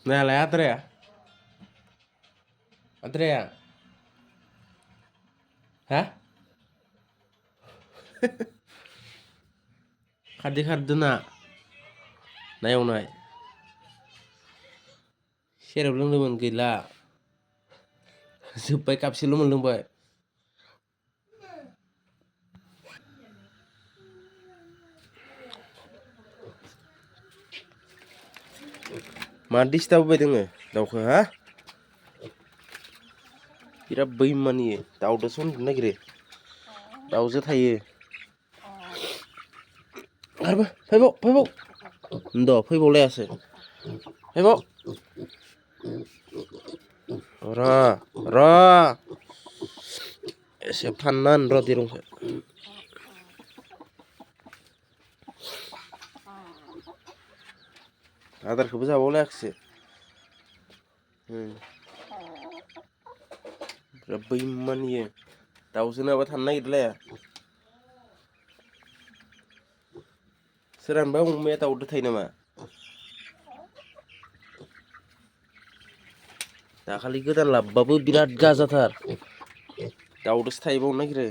Naलाय आद्राया हा खारदै खारदो ना एवनाय सेरेब लोंदोंमोन गैला जोब्बाय कापसेल' मोनलोंबाय मा डिस्टार्ब होबाय दोङो दाउखो हा बिराद बैमानि दाउदोसो उन्दुनो नागिरो दाउजो थायो आरोबा फैबाव द' फैबावलायासो फैबाव र' एसे फानना होनि र' दिरुंखो आदारखौबो जाबावलायाखिसै बिराद बैमानि दाउजो नङाबा थानो नागिरलाया सोरानोबा अमाया दाउदो थायो नामा दाखालि गोदान लाबोबाबो बिराद गाजाथार दाउदोसो थाहैबावनो नागिरो